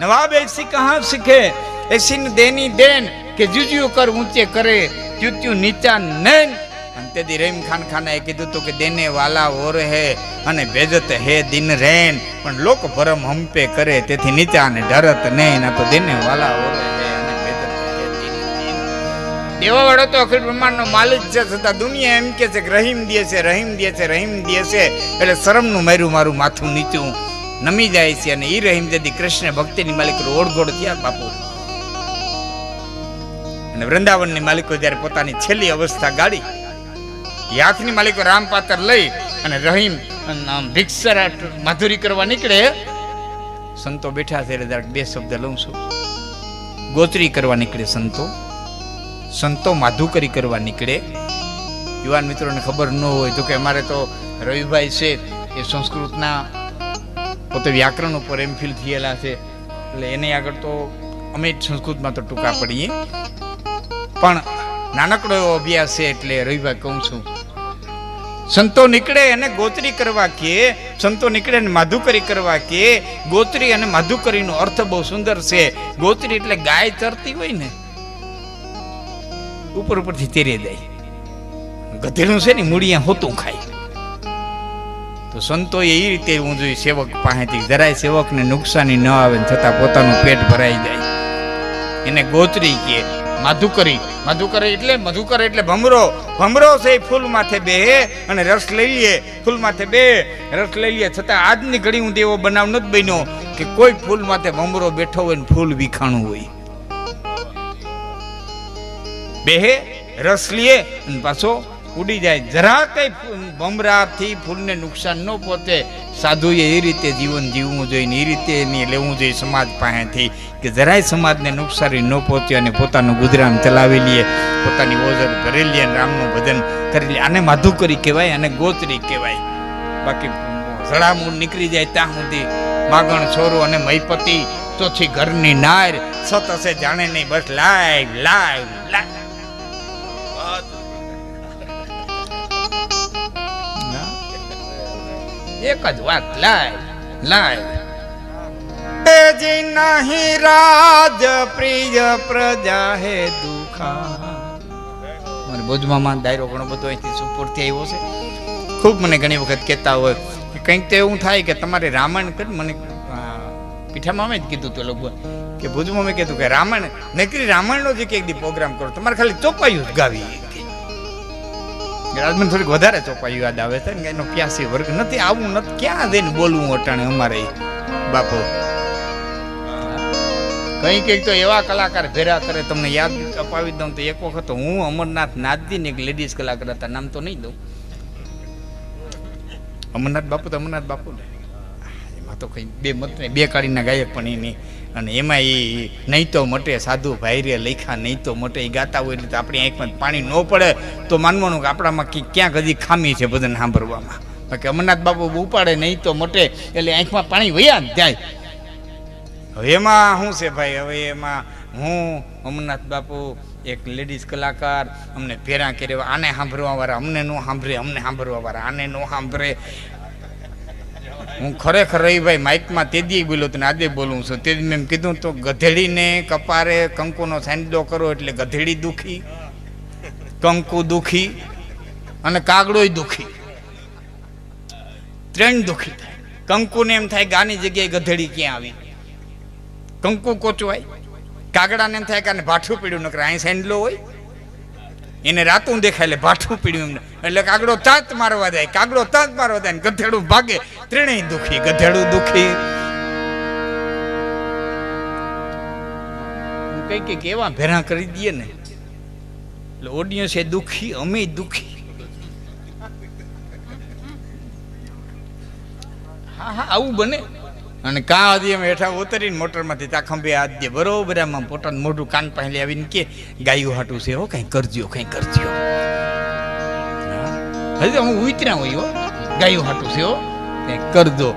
नवाब ऐसी कहाँ सीखे, ऐसी न देनी देन के जुजियो कर ऊंचे करे त्यू त्यू नीचा नैन। अंतेदी रहीम खान खाना એ કીધું તો કે દેને વાલા ઓર હે અને બેજત હે દિન રેન, પણ લોક ભરમ હંપે કરે તેથી નીચા ને ડરત નહીં, ના તો દેને વાલા ઓર હે અને બેજત હે દિન દિન। દેવા વાળો તો અખિલ બ્રહ્માંડનો માલિક છે, છતાં દુનિયા એમ કે છે કે રહીમ દે છે, રહીમ દે છે, રહીમ દે છે, એટલે શરમનું માર્યું મારું માથું નીચું નમી જાય છે। અને ઈ રહીમ દેદી કૃષ્ણ ભક્તિની માલિક ઓળગોળ થયા બાપુ। અને વૃંદાવનની માલિકો જ્યારે પોતાની છેલ્લી અવસ્થા ગાડી, હાથની માલિકો રામપાતર લઈ અને રહીમ ભિક્ષરા માધુરી કરવા નીકળે, સંતો બેઠા છે એટલે બે શબ્દ લઉં છું। ગોચરી કરવા નીકળે સંતો, સંતો માધુકરી કરવા નીકળે। યુવાન મિત્રોને ખબર ન હોય તો કે અમારે તો રવિભાઈ છે એ સંસ્કૃતના પોતે વ્યાકરણ ઉપર એમફિલ થયેલા છે, એટલે એને આગળ તો અમે જ સંસ્કૃતમાં તો ટૂંકા પડીએ, પણ નાનકડો એવો અભ્યાસ છે એટલે રવિભાઈ કહું છું, સંતો નીકળે અને ગોચરી કરવા કે, સંતો નીકળે અને માધુકરી કરવા કે। ગોચરી અને માધુકરીનો અર્થ બહુ સુંદર છે। ગોચરી એટલે ગાય ચરતી હોય ને, ઉપર ઉપરથી તેરે જાય, ગધેડું છે ને મૂળિયા હોતું ખાય, તો સંતોએ એ રીતે હું જોઈ સેવક પાસેથી જરાય સેવકને નુકસાની ન આવે છતાં પોતાનું પેટ ભરાઈ જાય, એને ગોચરી કે। માધુકરી, માધુકરી એટલે મધુકર એટલે ભમરો, ભમરો છે ફૂલ માથે બેહે અને રસ લઈ લે, ફૂલ માથે બે રસ લઈ લે, છતાં આજની ઘડી હું એવો બનાવ નથી બન્યો કે કોઈ ફૂલ માથે ભમરો બેઠો હોય ને ફૂલ વિખાણું હોય, બેહે રસ લે અને પાછો ઉડી જાય, જરા કઈ ભમરાથી ફૂલને નુકસાન ન પહોંચે। સાધુએ એ રીતે જીવન જીવવું જોઈએ ને એ રીતે એની લેવું જોઈએ સમાજ પાસેથી કે જરાય સમાજને નુકસાની ન પહોંચે અને પોતાનું ગુજરાન ચલાવી લે, પોતાની ઓજર ભરી લે, રામનું ભજન કરી લે। આને માધુકરી કહેવાય અને ગોચરી કહેવાય। બાકી જળામૂળ નીકળી જાય ત્યાં સુધી માગણ છોરો અને મહીપતિ ચોથી ઘરની નાર, સત હશે જાણે નહીં, બસ લાઈવ લાઈવ લાઈવ એક જ વાત લાય લાય જી નહીં રાજ પ્રિય પ્રજા હે દુખા। મને ભુજમાં દાયરો ઘણો બધો અહીંથી સુપરથી આવ્યો છે, ખૂબ મને ઘણી વખત કહેતા હોય કે કંઈક તો એવું થાય કે તમારે રામાયણ કરી, મને પીઠામાં અમે જ કીધું તો લોકો કે ભુજમાં મેં કીધું કે રામાયણ નકરી રામાયણનો જે એક દી પ્રોગ્રામ કરો, તમારે ખાલી ચોપાયું જ ગાવી। રાજમન થોડીક વધારે ચોપાયું યાદ આવે છે ને, એનો પ્યાસી વર્ગ નથી, આવું નથી, ક્યાં જઈને બોલવું અટાણે અમારે બાપુ। કઈ કઈક તો એવા કલાકાર ભેરા કરે, તમને યાદ અપાવી દઉં તો એક વખત હું અમરનાથ નાથજી ને એક લેડીઝ કલાકાર હતા, નામ તો નહીં દઉં, અમરનાથ બાપુ તો અમરનાથ બાપુ ને, એમાં તો કઈ બે મત ને બે કાળીના ગાયક પણ એની, અને એમાં એ નહીં તો મટે સાધુ ભાઈ રે લખ્યા નહીં તો મટે એ ગાતા હોય એટલે આપણી આંખમાં પાણી ન પડે તો માનવાનું કે આપણામાં ક્યાંક હજી ખામી છે ભજન સાંભળવામાં। બાકી અમરનાથ બાપુ ઉપાડે નહીં તો મટે એટલે આંખમાં પાણી વયા જ જાય। હવે એમાં શું છે ભાઈ, હવે એમાં હું અમરનાથ બાપુ એક લેડીઝ કલાકાર, અમને ફેરા કરે, આને સાંભળવા વાળા અમને ન સાંભળે, અમને સાંભળવા વાળા આને ન સાંભળે। હું ખરેખર રહી ભાઈ માઇકમાં તેદી બોલ્યો તો આજે બોલું છું, તેદી મેં કીધું તો ગધેડીને કપારે કંકુનો સાંડો કરો એટલે ગધેડી દુખી, કંકુ દુખી અને કાગડોય દુખી, ત્રણ દુખી થાય। કંકુને એમ થાય ગાની જગ્યાએ ગધેડી ક્યાં આવી, કંકુ કોચવાય, કાગડાને એમ થાય કે આને ભાઠું પીડ્યું, નકર અહીં સાંડલો હોય એને રાતું દેખાય એટલે ભાઠું પીડ્યું એમને, એટલે કાગડો તાત મારવા જાય, કાગડો તાત મારવા જાય ને ગધેડું ભાગે, ત્રણેય દુખી, ગધેડું દુખી। કઈ કઈક એવા ભેરા કરી દઈએ ને એટલે ઓડિયન્સ એ દુખી, અમે દુખી। હા હા આવું બને। અને કાં હજી અમે હેઠા ઉતરીને મોટરમાંથી તા ખંભે હાથ દે, બરોબર આમાં પોતાનું મોઢું કાન પાસે આવીને કે ગાયું હાટું છે હો, કંઈ કરજો કંઈ કરજો। હજી હું ઉતર્યા હોય હો, ગાયું હાટું છે હો કંઈક કરજો।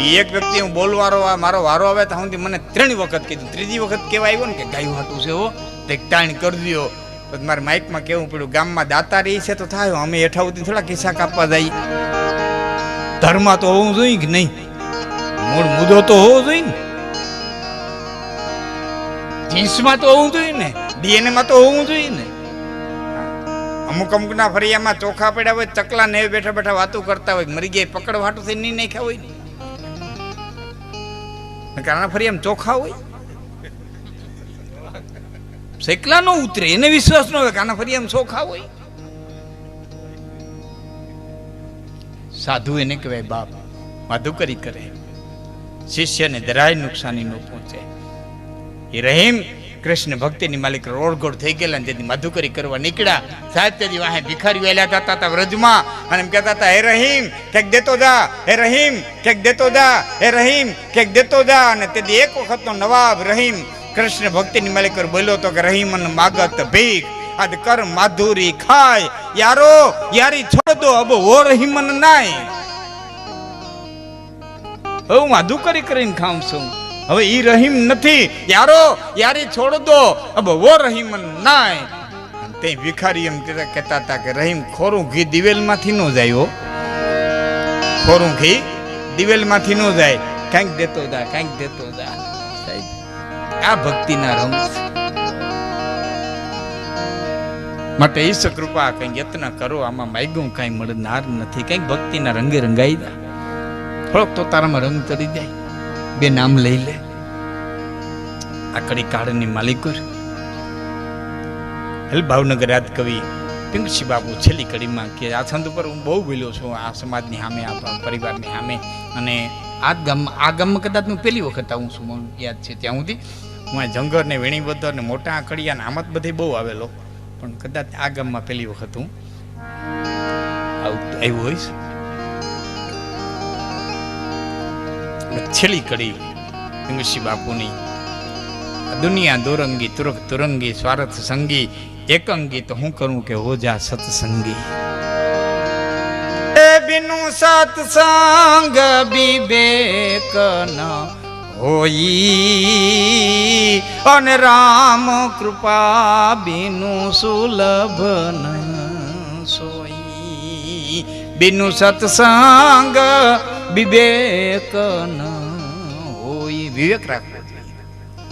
એ એક વ્યક્તિ હું બોલવારો મારો વારો આવે તો હું મને 3 વખત કીધું, ત્રીજી વખત કહેવા આવ્યો ને કે ગાયું હાટું છે હો તે ટાણ કરજો। પછી મારે માઇકમાં કેવું પડ્યું, ગામમાં દાતા રહી છે તો થાય, અમે હેઠા ઉતરી થોડા કિસ્સા કાપવા જાય, ધર્મ તો હોવું જોઈએ કે નહીં, મૂળ મુદ્દો તો હોવો જોઈએ ને, જીન્સમાં તો હોવું જોઈએ ને, ડીએનએ માં તો હોવું જોઈએ ને. અમુક અમુક ના ફરિયામાં ચોખા પડ્યા હોય, ચકલા ને બેઠા બેઠા વાતો કરતા હોય, મરી ગયા પકડ વાટું થઈ નહીં નાખ્યા હોય ને, કારણ ફરિયામાં ચોખા હોય, શેકલા નો ઉતરે, એને વિશ્વાસ ન હોય, કાના ફરિયામાં ચોખા હોય. સાધુ એને કહેવાય બાપ, માધુકરી કરે, શિષ્યને જરાય નુકસાની ન પહોંચે. એ રહીમ કૃષ્ણ ભક્તિની માલિક રોડગોડ થઈ ગયેલા, જેથી માધુકરી કરવા નીકળ્યા. સાહેબ તેથી વાહે ભિખારી વેલા જતા હતા વ્રજમાં, અને એમ કહેતા હતા, હે રહીમ ક્યાંક દેતો જા, હે રહીમ ક્યાંક દેતો જા, હે રહીમ ક્યાંક દેતો જા. અને તેથી એક વખતનો નવાબ રહીમ કૃષ્ણ ભક્તિની માલિક બોલ્યો તો કે રહીમ માગત ભીખ આદ કર માધુરી ખાય, યારો યારી છોડ દો અબ વો રહીમન નાય. હું માધુકરી કરીને ખાઉં છું, હવે ઈ રહીમ નથી, યારો યારી છોડ દો અબ વો રહીમન નાય. તે ભિખારી એમ કહેતા હતા કે રહીમ ખોરું ઘી દિવેલ માંથી નો જાય, હો ખોરું ઘી દિવેલ માંથી નો જાય, કંઈક દેતો જા, કંઈક દેતો જા. સાહેબ આ ભક્તિના રંગ છે. માટે ઈશ કૃપા કંઈક યત્ન કરો, આમાં માગ્યું કઈ મળનાર નથી, કંઈક ભક્તિના રંગે રંગાઈ દા, થોડોક તો તારામાં રંગ ચડી જાય. બે નામ લઈ લે, આકડી કાળની માલિક. હેલ ભાવનગર આદ કવિ પિંગશી બાપુ છેલ્લી કડીમાં કે આ છંદ ઉપર હું બહુ બોલ્યો છું, આ સમાજની સામે, આ પરિવારની સામે. અને આ ગામમાં કદાચ હું પહેલી વખત આવું છું, મને યાદ છે ત્યાં સુધી. હું જંગર ને વેણીવદર ને મોટા આકડિયા ને આમાં બધી બહુ આવેલો, પણ કદાચ આ ગામમાં પહેલી વખત હું આવ્યું હોઈશ. છેલ્લી કડી પિંગશી બાપુની, દુનિયા દોરંગી તુરક તુરંગી સ્વાર્થ સંગી એકંગી, તો હું કરું કે હો જા સત્સંગી. એ બિનુ સત્સંગ વિવેક ન હોઈ, અને રામ કૃપા બિનુ સુલભ ન સોઈ. બિનુ સત્સંગ વિવેક ન હોય, વિવેક રાખવો જોઈએ.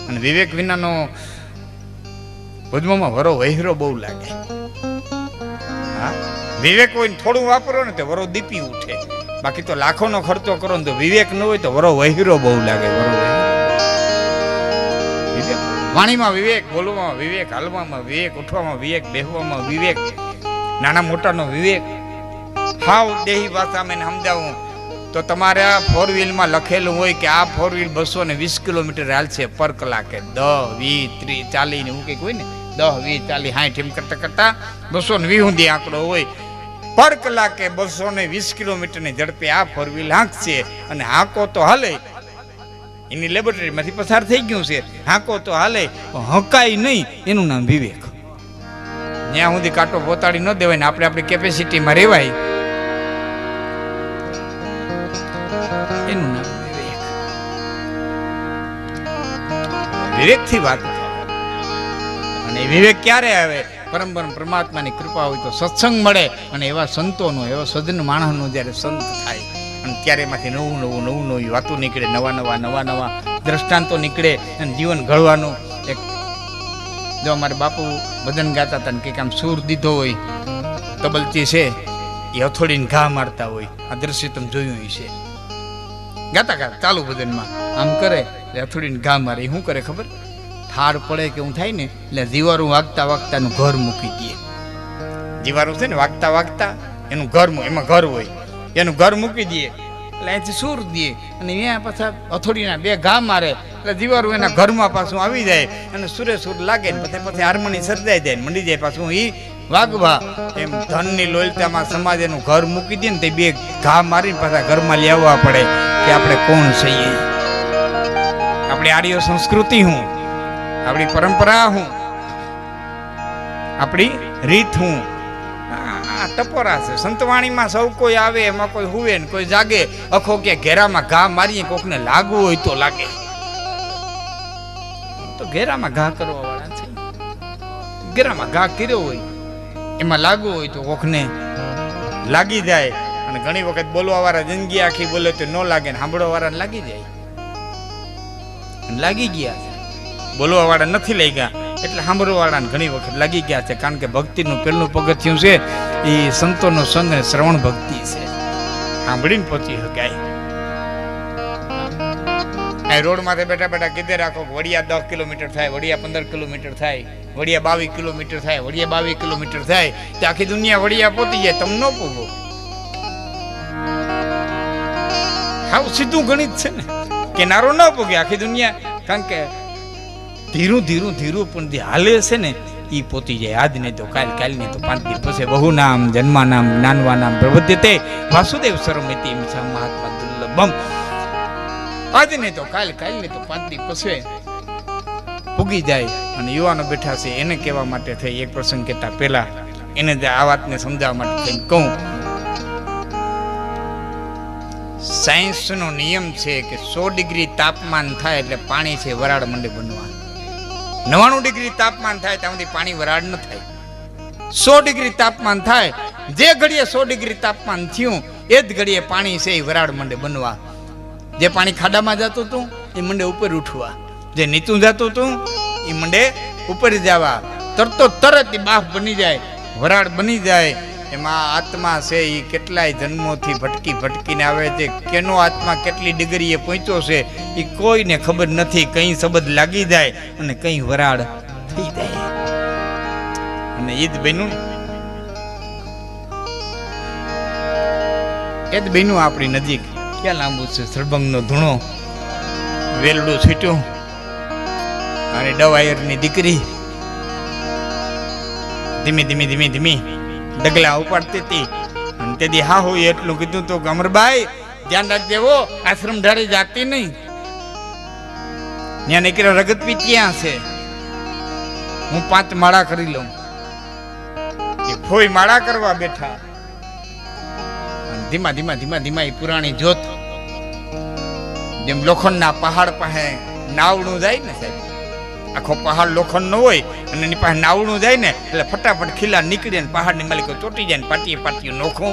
અને વિવેક વિનાનો ભુજમાં વરો વહેરો બહુ લાગે. હા, વિવેક હોય ને થોડું વાપરો ને તો વરો દીપી ઉઠે, બાકી તો લાખોનો ખર્ચો કરો ને તો વિવેક ન હોય તો વરો વહેરો બહુ લાગે. વરો વિવેક, વાણીમાં વિવેક, બોલવામાં વિવેક, હાલવામાં વિવેક, ઉઠવામાં વિવેક, બેહવામાં વિવેક, નાના મોટાનો વિવેક. હાવ દેહી ભાષામાં સમજાવું તો તમારે આ 4 વ્હીલમાં લખેલું હોય કે આ 4 વ્હીલ 220 કિલોમીટર હાલશે પર કલાકે, 10, 20, 30, 40 ને એવું કંઈક હોય ને, 10, 20, 40, 60 એમ કરતા કરતા 220 સુધી આંકડો હોય. પર કલાકે 220 કિલોમીટરની ઝડપે આ 4 વ્હીલ હાંકશે, અને હાંકો તો હાલે, એની લેબોરેટરીમાંથી પસાર થઈ ગયું છે, હાંકો તો હાલે હકાય નહીં, એનું નામ વિવેક. જ્યાં સુધી કાંટો પોતાડી ન દેવાય ને આપણે આપણી કેપેસિટીમાં રહેવાય, એનું નામ વિવેક. વિવેકથી વાત થાય. અને વિવેક ક્યારે આવે? પરમાત્માની કૃપા હોય તો સત્સંગ મળે, અને એવા સંતોનો, એવા સજ્જન માણસનો જ્યારે સંત થાય, અને ત્યારે એમાંથી નવું વાતો નીકળે, નવા દ્રષ્ટાંતો નીકળે, અને જીવન ઘડવાનું એક. જો અમારે બાપુ ભજન ગાતા હતા ને કંઈક આમ સૂર દીધો હોય, તબલચી છે એ હથોડીને ઘા મારતા હોય, આ દ્રશ્ય તમે જોયું છે. ગાતા ચાલુ ભજનમાં આમ કરે એટલે હથોડીને ઘા મારે. શું કરે ખબર? થાર પડે કે હું થાય ને એટલે જીવારું વાગતા એનું ઘર મૂકી દે. જીવારું છે ને વાગતા એનું ઘર, એમાં ઘર હોય, એનું ઘર મૂકી દે, એટલે અહીંથી સૂર દે, અને અહીંયા પાછા હથોડીના 2 ઘા મારે એટલે જીવારું એના ઘરમાં પાછું આવી જાય, અને સુરે સુર લાગે ને પછી હાર્મોની સર્જાઈ જાય, મંડી જાય પાછું ઈ વાગવા. એમ ધનની લોલતામાં સમાજ એનું ઘર મૂકી દે ને તે 2 ઘા મારીને પાછા ઘરમાં લેવા પડે કે આપણે કોણ છીએ, આપણી આર્ય સંસ્કૃતિ હું, આપણી પરંપરા હું, આપણી રીત હું. આ ટપોરા છે. સંતવાણીમાં સૌ કોઈ આવે, એમાં કોઈ હુવે ને કોઈ જાગે. અખો કે ઘેરામાં ઘા મારીએ, કોકને લાગવું હોય તો લાગે, તો ઘેરામાં ઘા કરવા વાળા છે. ઘેરામાં ઘા કર્યો હોય એમાં લાગવું હોય તો કોકને લાગી જાય. અને ઘણી વખત બોલવા વાળા જિંદગી આખી બોલે તો ન લાગે, ને સાંભળવા વાળા લાગી જાય. લાગી ગયા છે. બોલવા વાળા નથી લઈ ગયા એટલે સાંભળવા વાળાને ઘણી વખત લાગી ગયા છે. કારણ કે ભક્તિનું પહેલું પગથિયું છે એ સંતોનો સંગ અને શ્રવણ ભક્તિ છે. સાંભળીને પહોંચી શકાય. આ રોડ માથે બેઠા બેઠા કીધે રાખો વડિયા 10 કિલોમીટર થાય, વડિયા 15 કિલોમીટર થાય, વડિયા 22 કિલોમીટર થાય, વડિયા 22 કિલોમીટર થાય તો આખી દુનિયા વડિયા પહોંચી જાય. તમે ન પૂગો. હાવ સીધું ગણિત છે ને. કિનારો ન પૂગે આખી દુનિયા. કારણ કે ધીરું ધીરું ધીરું પણ જે હાલે છે ને એ પોતી જાય. આજ નહીં તો કાલ, કાલ નહીં તો 5 દિવસ પછી બહુ નામ જન્મા નામ જ્ઞાનવા નામ પ્રવર્ધ્યતે વાસુદેવ સર્વમિતિ મહાત્મા દુર્લભમ. આજ નહીં તો કાલ, કાલ નહીં તો 5 દિવસ પછી પૂગી જાય. અને યુવાનો બેઠા છે એને કહેવા માટે થઈ એક પ્રસંગ કહેતા પહેલા એને આ વાતને સમજાવવા માટે થઈને કહું. સાયન્સનો નિયમ છે કે 100 ડિગ્રી તાપમાન થાય એટલે પાણી છે વરાળ મંડે બનવા. 99 ડિગ્રી તાપમાન થાય ત્યાં સુધી પાણી વરાળ ન થાય. 100 ડિગ્રી તાપમાન થાય, જે ઘડીએ 100 ડિગ્રી તાપમાન થયું એ જ ઘડીએ પાણી છે એ વરાળ મંડે બનવા. જે પાણી ખાડામાં જતું હતું એ મંડે ઉપર ઉઠવા, જે નીચું જતું હતું એ મંડે ઉપર જવા. તરત એ બાફ બની જાય, વરાળ બની જાય. એમાં આત્મા છે એ કેટલાય જન્મોથી ભટકી ભટકીને આવે છે. કેનો આત્મા કેટલી ડિગ્રીએ પહોંચ્યો છે એ કોઈને ખબર નથી. કઈ શબ્દ લાગી જાય અને કઈ વરાળ થઈ જાય. અને ઈદ બન્યું, એ જ બન્યું આપણી નજીક. ક્યાં લાંબુ છે? સરભંગનો ધૂણો, વેલડું છૂટ્યું અને ડવાયરની દીકરી ધીમી ધીમી ધીમી ધીમી ડગલા ઉપાડતી હતી. અને તેથી હા હોય એટલું કીધું તો અમરભાઈ ધ્યાન રાખજે, હો આશ્રમ ઢાળી જાતી નહીં. ત્યાં નીકળ્યો રગતપી ક્યાં છે? હું 5 માળા કરી લઉં. એ ફોઈ માળા કરવા બેઠા. ધીમા ધીમા ધીમા ધીમા એ પુરાણી જોત જેમ લોખંડના પહાડ પાસે નાવડું જાય ને સાહેબ, આખો પહાડ લોખંડ નો હોય અને એની પાસે નાવડું જાય ને એટલે ફટાફટ ખીલા નીકળે ને પહાડની માલિકો ચોટી જાય ને પાટીએ પાટીએ નોખું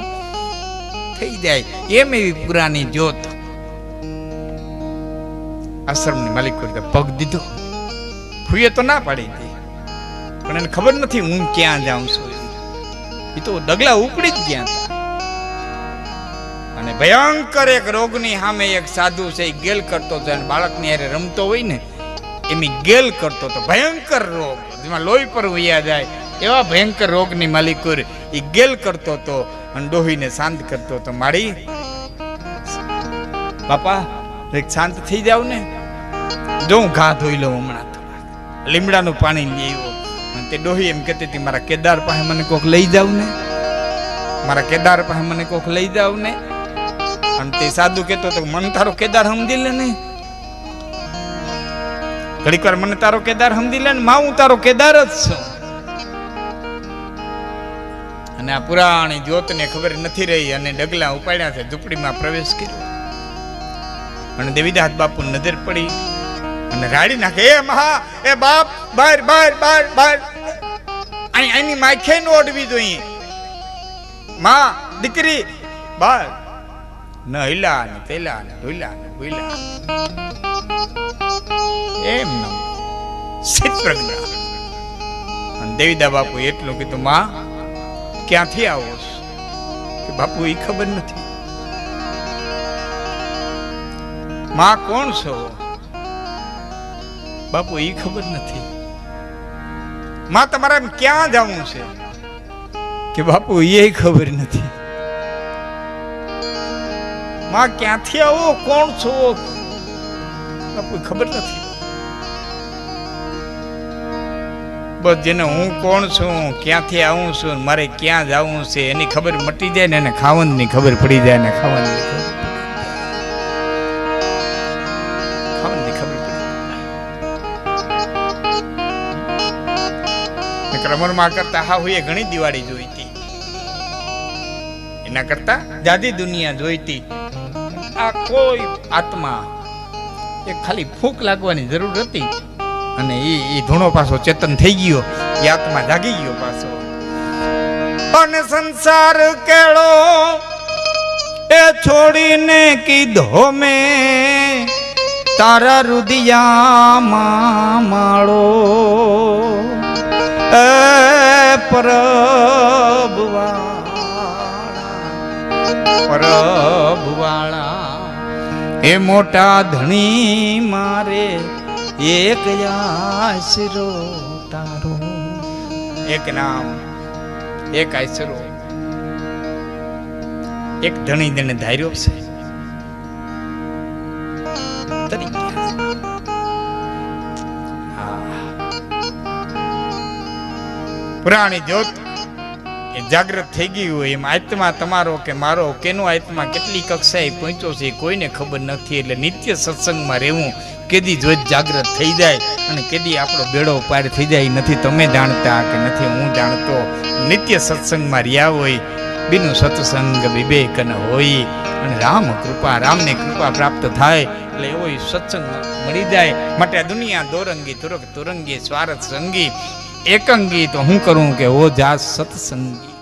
થઈ જાય. એમ એવી પુરાની જોત આશ્રમની માલિકો પગ દીધો. ફૂએ તો ના પાડી હતી પણ એને ખબર નથી હું ક્યાં જાઉં છું. એ તો ડગલા ઉપડી જ ગયા હતા. અને ભયંકર એક રોગની સામે એક સાધુ છે એ ગેલ કરતો હતો. અને બાળકની હારે રમતો હોય ને એમ ગેલ કરતો હતો. ભયંકર રોગ જેમાં લોહી પર વયા જાય એવા ભયંકર રોગની માલિકુર એ ગેલ કરતો હતો અને ડોહીને શાંત કરતો હતો. માડી બાપા એક શાંત થઈ જાવ ને, જો હું ઘા ધોઈ લઉં હમણાં. લીમડાનું પાણી લઈ આવ્યો અને તે ડોહી એમ કહેતી હતી મારા કેદાર પાસે મને કોક લઈ જાવ ને, મારા કેદાર પાસે મને કોક લઈ જાવ ને. અને તે સાધુ કહેતો હતો મને તારો કેદાર સમજી લે ને, ઘડીક વાર મને તારો કેદાર સમજી લે ને, માં હું તારો કેદાર જ છું. અને આ પુરાણી જ્યોતને ખબર નથી રહી અને ડગલા ઉપાડ્યા છે. ઝૂંપડીમાં પ્રવેશ કર્યો અને દેવીદાસ બાપુ નજર પડી અને રાડી નાખે, એ મહા એ બાપ બહાર બહાર બહાર બહાર. આની માખે નો ઓડવી જોઈએ. માં દીકરી બહાર ન હિલા ને તેલા ને ઢોલા ને ભૂલા એમ ન સિદ્ધપ્રજ્ઞા. અને દેવીદા બાપુ એટલું કીધું માં ક્યાંથી આવો કે બાપુ એ ખબર નથી. માં કોણ છો બાપુ એ ખબર નથી. માં તમારે ક્યાં જવું છે કે બાપુ એ ખબર નથી. માં ક્યાંથી આવો કોણ છો બાપુ ખબર નથી. બસ જેને હું કોણ છું, ક્યાંથી આવું છું, મારે ક્યાં જવું છે એની ખબર મટી જાય ને એને ખાવાની ખબર પડી જાય ને ખાવાની ખબર પડી. ક્રમરમાં કરતા હા હું ઘણી દિવાળી જોઈ હતી, એના કરતા જાદી દુનિયા જોઈ હતી. આ કોઈ આત્મા એક ખાલી ફૂંક લાગવાની જરૂર હતી અને એ ધૂણો પાછો ચેતન થઈ ગયો, એ આત્મા જાગી ગયો પાછો. અને સંસાર કેળો એ છોડીને કીધો મેં તારા રુદિયામાં માળો એ પરબવાળા એ મોટા ધણી મારે એક આશરો તારો, એક નામ એક આશરો એક ધણી તેને ધાર્યો છે. પુરાણી જ્યોત એ જાગૃત થઈ ગઈ હોય એમ આત્મા તમારો કે મારો કેનો આત્મા કેટલી કક્ષાએ પહોંચ્યો છે કોઈને ખબર નથી. એટલે નિત્ય સત્સંગમાં રહેવું, કેદી જ્યોત જાગૃત થઈ જાય અને કેદી આપણો બેડો પાર થઈ જાય નથી તમે જાણતા કે નથી હું જાણતો. નિત્ય સત્સંગમાં રહ્યા હોય, બિનુ સત્સંગ વિવેક ન હોય અને રામ કૃપા, રામની કૃપા પ્રાપ્ત થાય એટલે એવો સત્સંગ મળી જાય. માટે આ દુનિયા દોરંગી તુરંગી સ્વાર્થ સંગી એકંગી, તો હું કરું કે ઓ જા સત્સંગી.